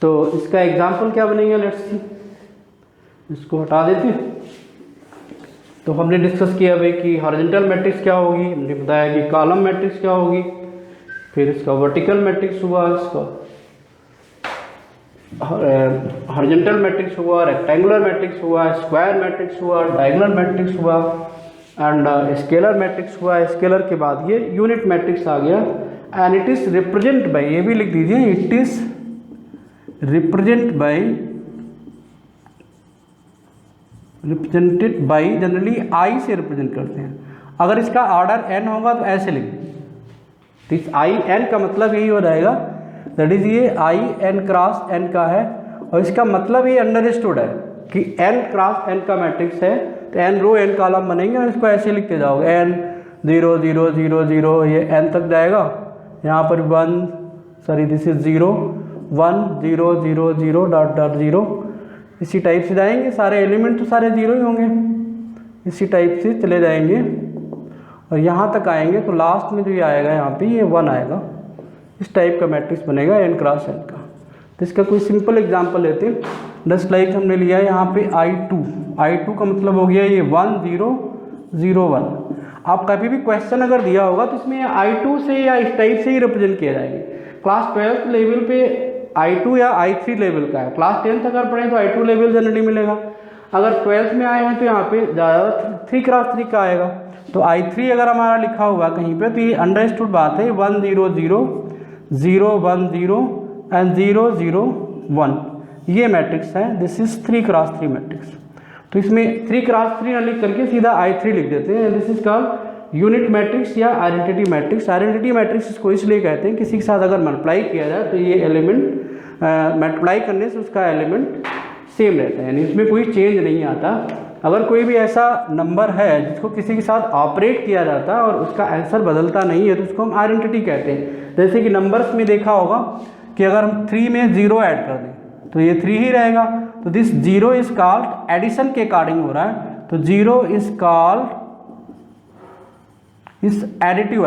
तो इसका एग्जांपल क्या बनेगा, लेट्स सी। इसको हटा देते हैं। तो हमने डिस्कस किया भाई कि हॉरिजॉन्टल मैट्रिक्स क्या होगी, हमने बताया कि कॉलम मैट्रिक्स क्या होगी, फिर इसका वर्टिकल मैट्रिक्स हुआ, इसका हॉरिजॉन्टल मैट्रिक्स हुआ, रेक्टेंगुलर मैट्रिक्स हुआ, स्क्वायर मैट्रिक्स हुआ, डायगोनल मैट्रिक्स हुआ एंड स्केलर मैट्रिक्स हुआ। स्केलर के बाद ये यूनिट मैट्रिक्स आ गया and it is represent by, ये भी लिख दीजिए, it is represented by, generally I से रिप्रेजेंट करते हैं। अगर इसका ऑर्डर एन होगा तो ऐसे लिख, तो इस आई एन का मतलब यही हो जाएगा, दैट इज ये आई एन क्रॉस एन का है, और इसका मतलब ये अंडरस्टूड है कि एन क्रॉस एन का मैट्रिक्स है, तो एन रो एन कॉलम बनेंगे और इसको ऐसे लिखते जाओगे, एन 0 0 0 0, ये एन तक जाएगा, यहाँ पर 1 sorry this is 0 1 0 0 0 dot dot 0, इसी टाइप से जाएंगे, सारे एलिमेंट तो सारे 0 ही होंगे, इसी टाइप से चले जाएंगे और यहाँ तक आएंगे तो लास्ट में जो ये आएगा यहाँ पे ये 1 आएगा। इस टाइप का मैट्रिक्स बनेगा एन क्रॉस एन का। तो इसका कोई सिंपल एग्जांपल लेते हैं, जस्ट लाइक हमने लिया है यहाँ पे I2 का मतलब हो गया ये 1 0 0 1। आप कभी भी क्वेश्चन अगर दिया होगा तो इसमें I2 से या इस टाइप से ही रिप्रेजेंट किया जाएंगे। क्लास 12 लेवल पे I2 या I3 लेवल का है, क्लास 10 अगर पढ़ें तो I2 लेवल जनरली मिलेगा, अगर 12th में आए हैं तो यहाँ पे ज़्यादा 3 क्रॉस 3 का आएगा। तो I3 अगर हमारा लिखा हुआ कहीं पे तो ये अंडरस्टूड बात है, 1 0 0 0 1 0 एंड 0 0 1, ये मैट्रिक्स है, दिस इज 3 क्रॉस 3 मैट्रिक्स। तो इसमें 3 क्रॉस 3 न लिख करके सीधा I3 लिख देते हैं, this is called unit matrix या आइडेंटिटी मैट्रिक्स। आइडेंटिटी मैट्रिक्स इसको इसलिए कहते हैं, किसी के साथ अगर मल्टीप्लाई किया जाए तो ये एलिमेंट मल्टीप्लाई करने से उसका एलिमेंट सेम रहता है, यानी इसमें कोई चेंज नहीं आता। अगर कोई भी ऐसा नंबर है जिसको किसी के साथ ऑपरेट किया जाता है और उसका आंसर बदलता नहीं है तो उसको हम आइडेंटिटी कहते हैं। जैसे कि नंबर्स में देखा होगा कि अगर हम 3 में 0 ऐड कर दें तो ये 3 ही रहेगा, तो दिस 0 इज कॉल्ड एडिशन के अकॉर्डिंग हो रहा है, तो 0 इज कॉल्ड इस एडिटिव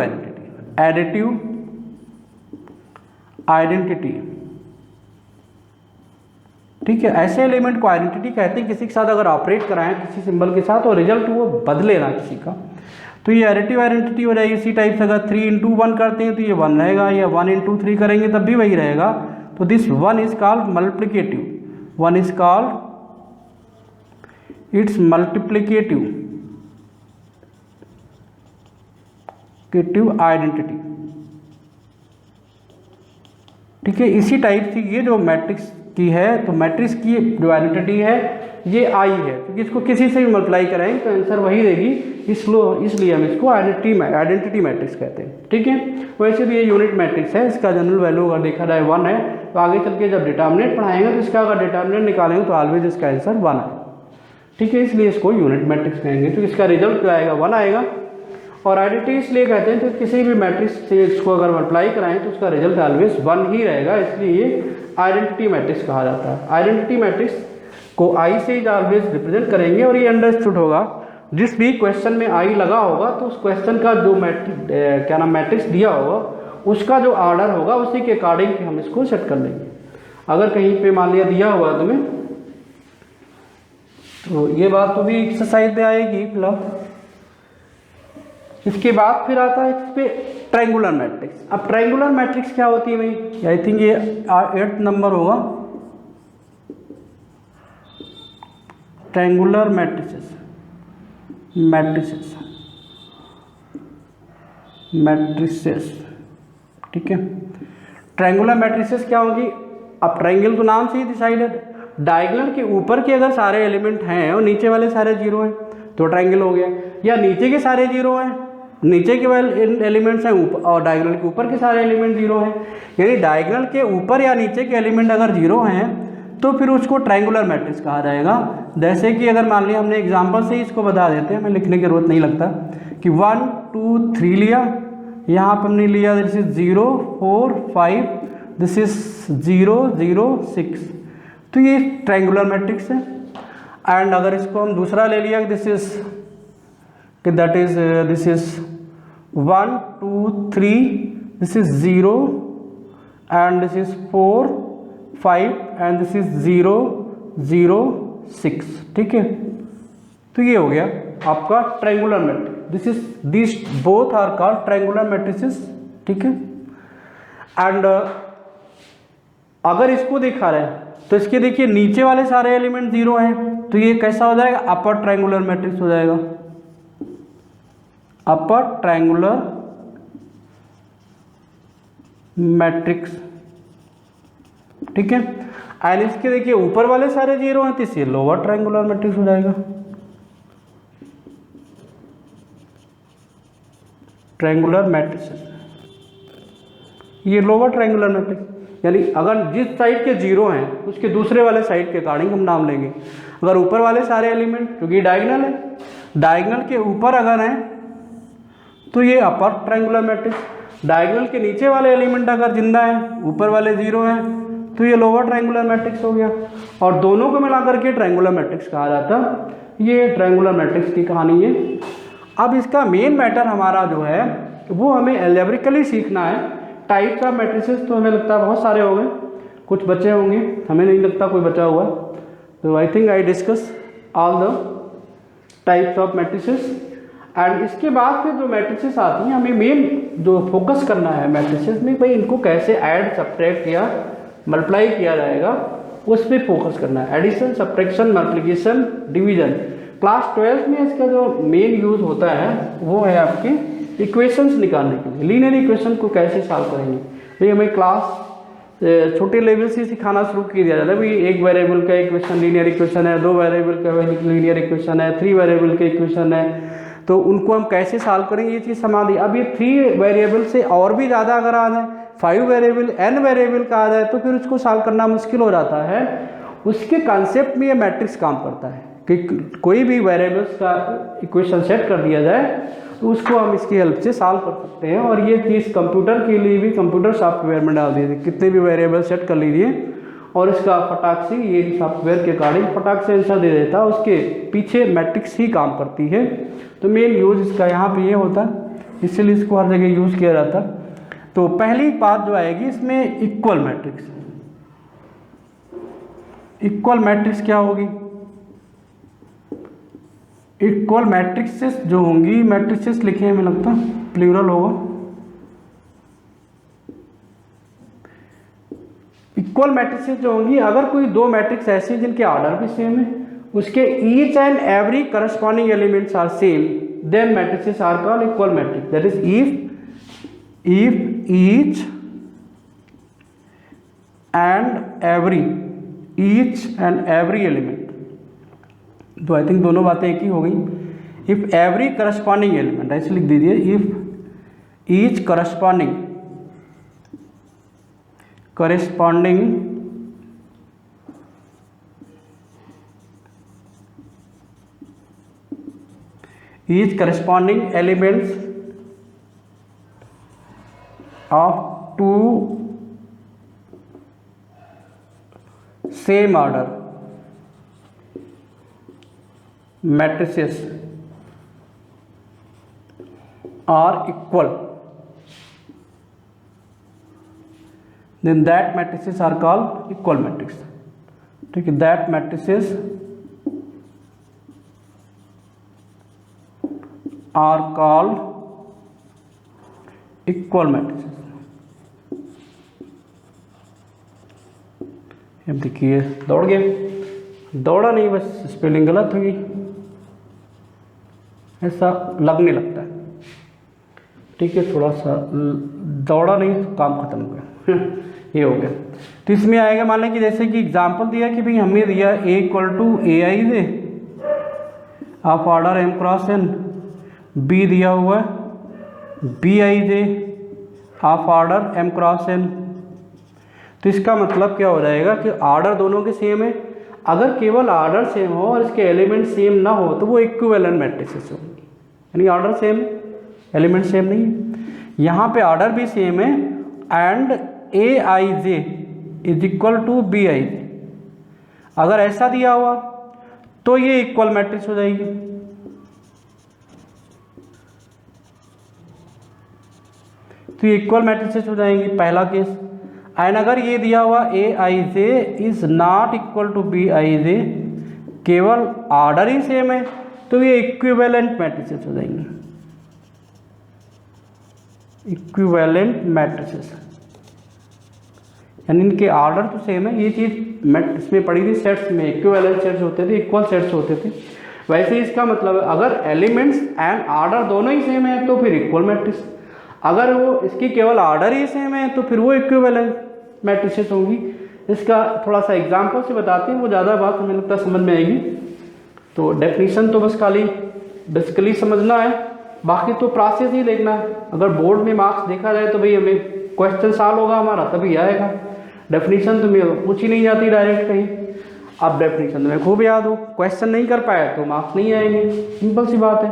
आइडेंटिटी। ठीक है, ऐसे एलिमेंट को आइडेंटिटी कहते हैं, किसी के साथ अगर ऑपरेट कराएं किसी सिंबल के साथ और रिजल्ट वो बदले ना किसी का, तो ये एडिटिव आइडेंटिटी हो जाएगी। इसी टाइप से अगर 3 into 1 करते हैं तो ये 1 रहेगा, या 1 into 3 करेंगे तब भी वही रहेगा। तो this 1 is called multiplicative, 1 is called its multiplicative identity. ठीक है, इसी टाइप से ये जो मैट्रिक्स की है, तो मैट्रिक्स की जो आइडेंटिटी है ये आई है, क्योंकि इसको किसी से भी मल्टीप्लाई कराएंगे तो आंसर वही देगी, इसलिए हम इसको आइडेंटिटी मैट्रिक्स कहते हैं। ठीक है, वैसे भी ये यूनिट मैट्रिक्स है, इसका जनरल वैल्यू अगर देखा जाए 1 है, तो आगे चल के जब डिटर्मिनेंट पढ़ाएंगे तो इसका अगर डिटर्मिनेंट निकालेंगे तो ऑलवेज इसका आंसर 1 है। ठीक है, इसलिए इसको यूनिट मैट्रिक्स कहेंगे। तो इसका रिजल्ट जो आएगा 1 आएगा, और आइडेंटिटी इसलिए कहते हैं तो किसी भी मैट्रिक्स से इसको अगर मल्टीप्लाई कराएं तो उसका रिजल्ट ऑलवेज 1 ही रहेगा, इसलिए ये आइडेंटिटी मैट्रिक्स कहा जाता है। आइडेंटिटी मैट्रिक्स को आई से ही ऑलवेज रिप्रेजेंट करेंगे, और ये अंडरस्टूड होगा जिस भी क्वेश्चन में आई लगा होगा तो उस क्वेश्चन का जो मैट्रिक्स दिया होगा उसका जो ऑर्डर होगा उसी के अकॉर्डिंग हम इसको सेट कर लेंगे। अगर कहीं पे मान लिया दिया हुआ तुम्हें, तो ये बात तो भी एक्सरसाइज में आएगी फिलहाल। इसके बाद फिर आता है इस पे ट्रायंगुलर मैट्रिक्स। अब ट्रायंगुलर मैट्रिक्स क्या होती है भाई, आई थिंक ये 8th नंबर होगा, ट्रायंगुलर मैट्रिसेस। ठीक है, ट्रायंगुलर मैट्रिसेस क्या होगी। अब ट्रायंगल तो नाम से ही डिसाइडेड, डायगोनल के ऊपर के अगर सारे एलिमेंट हैं और नीचे वाले सारे 0 हैं तो ट्रायंगल हो गया, या नीचे के सारे 0 हैं, नीचे के वाले एलिमेंट्स हैं और डायगोनल के ऊपर के सारे एलिमेंट 0 हैं, यानी डायगोनल के ऊपर या नीचे के एलिमेंट अगर 0 हैं तो फिर उसको ट्रायंगुलर मैट्रिक्स कहा जाएगा। जैसे कि अगर मान लिया हमने एग्जांपल से ही इसको बता देते हैं, हमें लिखने की जरूरत नहीं लगता कि 1 2 3 लिया, यहाँ पर हमने लिया दिस इज 0 4 5, दिस इज 0 0 6, तो ये ट्रायंगुलर मैट्रिक्स है। एंड अगर इसको हम दूसरा ले लिया this is that is this is 1 2 3, this is 0 and this is 4 5 and this is 0 0 6, ठीक है। तो ये हो गया आपका triangular matrix. This both are called triangular matrices, ठीक है। एंड अगर इसको दिखा रहे हैं तो इसके देखिए नीचे वाले सारे एलिमेंट 0 हैं, तो ये कैसा हो जाएगा, अपर ट्रायंगुलर मैट्रिक्स हो जाएगा, अपर ट्रायंगुलर मैट्रिक्स, ठीक है। एंड इसके देखिए ऊपर वाले सारे 0 हैं तो इससे लोअर ट्रायंगुलर मैट्रिक्स हो जाएगा, ट्रायंगुलर मैट्रिक्स, ये लोअर ट्रायंगुलर मैट्रिक्स। यानी अगर जिस साइड के 0 हैं उसके दूसरे वाले साइड के अकॉर्डिंग हम नाम लेंगे। अगर ऊपर वाले सारे एलिमेंट, क्योंकि डायगोनल है, डायगोनल के ऊपर अगर हैं तो ये अपर ट्रायंगुलर मैट्रिक्स, डायगोनल के नीचे वाले एलिमेंट अगर जिंदा हैं, ऊपर वाले 0 हैं, तो ये लोअर ट्रायंगुलर मैट्रिक्स हो गया। और दोनों को मिलाकर के ट्रायंगुलर मैट्रिक्स कहा जाता है। ये ट्रायंगुलर मैट्रिक्स की कहानी है। अब इसका मेन मैटर हमारा जो है वो हमें अलजेब्रिकली सीखना है। टाइप्स ऑफ मैट्रिसेस तो हमें लगता है बहुत सारे हो गए, कुछ बचे होंगे, हमें नहीं लगता कोई बचा हुआ। तो I think I discuss all the types of matrices. And इसके बाद फिर जो मैट्रिसेस आती हैं, हमें मेन जो फोकस करना है मैट्रिसेस में, भाई इनको कैसे ऐड सब्ट्रैक्ट या मल्टीप्लाई किया जाएगा, उस पर फोकस करना है। Addition, subtraction, multiplication, division. Class 12 में इसका जो मेन यूज होता है वो है आपके इक्वेशंस निकालने के लिए। लीनियर इक्वेशन को कैसे सॉल्व करेंगे, भाई हमें क्लास छोटे लेवल से सिखाना शुरू किया जाता है। भाई एक वेरिएबल का इक्वेशन लीनियर इक्वेशन है, 2 वेरिएबल का लीनियर इक्वेशन है, 3 वेरिएबल का इक्वेशन है, तो उनको हम कैसे सॉल्व करेंगे, ये चीज़ समझ दी। अब ये 3 वेरिएबल से और भी ज़्यादा अगर आ जाए, 5 वेरिएबल, n वेरिएबल का आ जाए, तो फिर उसको सॉल्व करना मुश्किल हो जाता है। उसके कॉन्सेप्ट में ये मैट्रिक्स काम करता है कि कोई भी वेरिएबल्स का इक्वेशन सेट कर दिया जाए तो उसको हम इसकी हेल्प से सॉल्व कर सकते हैं। और ये चीज़ कंप्यूटर के लिए भी कंप्यूटर सॉफ्टवेयर में डाल दीजिए, कितने भी वेरिएबल सेट कर लीजिए और इसका फटाक से ये सॉफ्टवेयर के अकॉर्डिंग फटाक से आंसर दे देता है। उसके पीछे मैट्रिक्स ही काम करती है। तो मेन यूज इसका यहाँ पे ये होता है, इसीलिए इसको हर जगह यूज़ किया जाता है। तो पहली बात जो आएगी इसमें इक्वल मैट्रिक्स। इक्वल मैट्रिक्स क्या होगी, इक्वल मैट्रिक्सेस जो होंगी, मैट्रिक्सेस लिखे हमें लगता है प्लूरल होगा। इक्वल मैट्रिक्सेस जो होंगी, अगर कोई 2 मैट्रिक्स ऐसे जिनके ऑर्डर भी सेम है, उसके each and every corresponding elements are same, then matrices are called equal matrix. That is if each and every element, तो आई थिंक दोनों बातें एक ही हो गई। इफ एवरी करस्पॉन्डिंग एलिमेंट, ऐसे लिख दीजिए, if each corresponding elements of 2 same order matrices are equal, then that matrices are called equal matrix. ठीक है, that matrices are called equal matrices. अब देखिए दौड़ गए, दौड़ा नहीं, बस स्पेलिंग गलत हो गई, ऐसा लगने लगता है। ठीक है, थोड़ा सा दौड़ा नहीं, काम खत्म हो गया ये हो गया। तो इसमें आएगा, मान लें कि जैसे कि एग्जांपल दिया कि भाई हमने दिया A = AI they of order m cross n, B दिया हुआ है BI they of order m cross n। तो इसका मतलब क्या हो जाएगा कि ऑर्डर दोनों के सेम है। अगर केवल ऑर्डर सेम हो और इसके एलिमेंट सेम ना हो तो वो इक्विवेलेंट मैट्रिसेस होंगी, यानी ऑर्डर सेम है, एलिमेंट सेम नहीं है। यहाँ पे ऑर्डर भी सेम है and a i j is equal to b i j, अगर ऐसा दिया हुआ तो ये इक्वल मैट्रिक्स हो जाएगी। तो ये इक्वल मैट्रिसेस हो जाएंगी, पहला केस। एंड अगर ये दिया हुआ a i j is not equal to b i j, केवल ऑर्डर ही सेम है, तो ये इक्विवेलेंट मैट्रिसेस हो जाएंगे, इक्विवेलेंट मैट्रिसेस, यानी इनके ऑर्डर तो सेम है। ये चीज़ मैट्रिक्स में पढ़ी थी, सेट्स में इक्विवेलेंट सेट्स होते थे, इक्वल सेट्स होते थे। वैसे इसका मतलब अगर एलिमेंट्स एंड ऑर्डर दोनों ही सेम है तो फिर इक्वल मैट्रिक्स, अगर वो इसकी केवल ऑर्डर ही सेम है तो फिर वो इक्विवेलेंट मैट्रिसेस होंगी। इसका थोड़ा सा एग्जांपल से बताते हैं, वो ज़्यादा बात हमें लगता है समझ में आएगी। तो डेफिनेशन तो बस खाली बेसिकली समझना है, बाकी तो प्रोसेस ही देखना है। अगर बोर्ड में मार्क्स देखा जाए तो भाई हमें क्वेश्चन सॉल्व होगा हमारा तभी आएगा, डेफिनेशन तो मेरे पूछी नहीं जाती डायरेक्ट कहीं। अब डेफिनेशन तुम्हें खूब याद हो, क्वेश्चन नहीं कर पाए तो मार्क्स नहीं आएंगे, सिंपल सी बात है।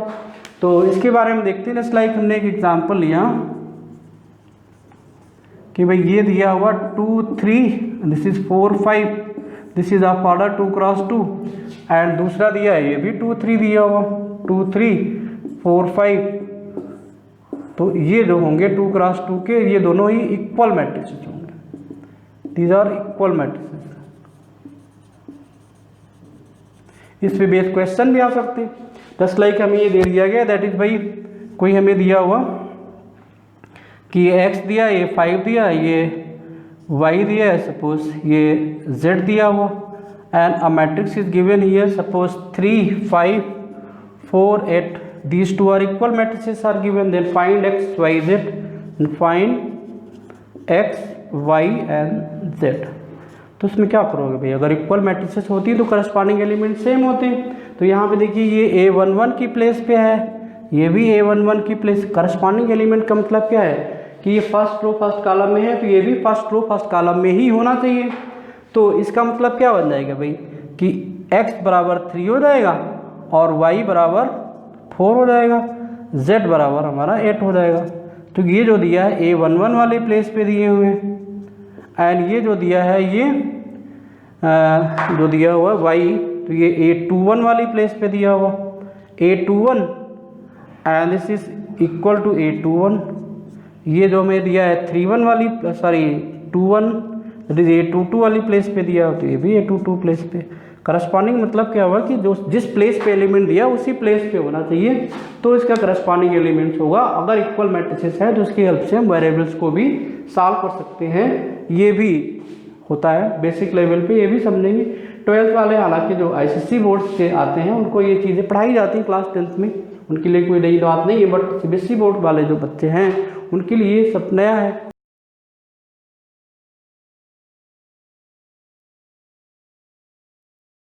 तो इसके बारे में देखते हैं। जस्ट लाइक हमने एक एग्जांपल लिया कि भाई ये दिया हुआ 2 3, this is 4 5, this is of order 2 cross 2, and दूसरा दिया है ये भी 2 3 दिया हुआ, 2 3 4 5। तो ये जो होंगे 2 क्रॉस 2 के, ये दोनों ही इक्वल मैट्रिसेस होंगे, दीज आर इक्वल मैट्रिसेस। इस पे बेस्ड क्वेश्चन भी आ सकते हैं। जस्ट लाइक हमें ये दे दिया गया, दैट इज भाई कोई हमें दिया हुआ कि ये x दिया, ये 5 दिया, ये y दिया है, सपोज ये z दिया हुआ, and a matrix is given here, suppose 3 5 4 8, these two are equal matrices are given, then find x y z and find x y and z। तो इसमें क्या करोगे भाई, अगर इक्वल मैट्रिसेस होती है तो करस्पॉन्डिंग एलिमेंट सेम होते हैं। तो यहाँ पे देखिए ये a11 की प्लेस पे है, ये भी a11 की प्लेस। करस्पॉन्डिंग एलिमेंट का मतलब क्या है कि ये फर्स्ट रो फर्स्ट कॉलम में है तो ये भी फर्स्ट रो फर्स्ट कॉलम में ही होना चाहिए। तो इसका मतलब क्या बन जाएगा भाई कि x बराबर 3 हो जाएगा और y बराबर 4 हो जाएगा, z बराबर हमारा 8 हो जाएगा। तो ये जो दिया है a11 वाले प्लेस पे दिए हुए हैं, एंड ये जो दिया है ये जो दिया हुआ y, तो ये a21 वाली प्लेस पे दिया हुआ a21, and this is equal to a21। ये जो हमें दिया है 31 वाली, सॉरी 21, दैट इज a22 वाली प्लेस पे दिया हो, तो ये भी a22 प्लेस पे। करस्पॉन्डिंग मतलब क्या हुआ कि जो जिस प्लेस पे एलिमेंट दिया उसी प्लेस पे होना चाहिए, तो इसका करस्पॉन्डिंग एलिमेंट्स होगा। अगर इक्वल मैट्रिसेस है तो उसकी हेल्प से हम वेरिएबल्स को भी सॉल्व कर सकते हैं, ये भी होता है बेसिक लेवल पे, ये भी समझेंगे। 12th वाले हालांकि जो ICSE बोर्ड से आते हैं उनको ये चीज़ें पढ़ाई जाती हैं क्लास 10th में, उनके लिए कोई नई बात नहीं है, बट CBSE बोर्ड वाले जो बच्चे हैं उनके लिए ये सब नया है।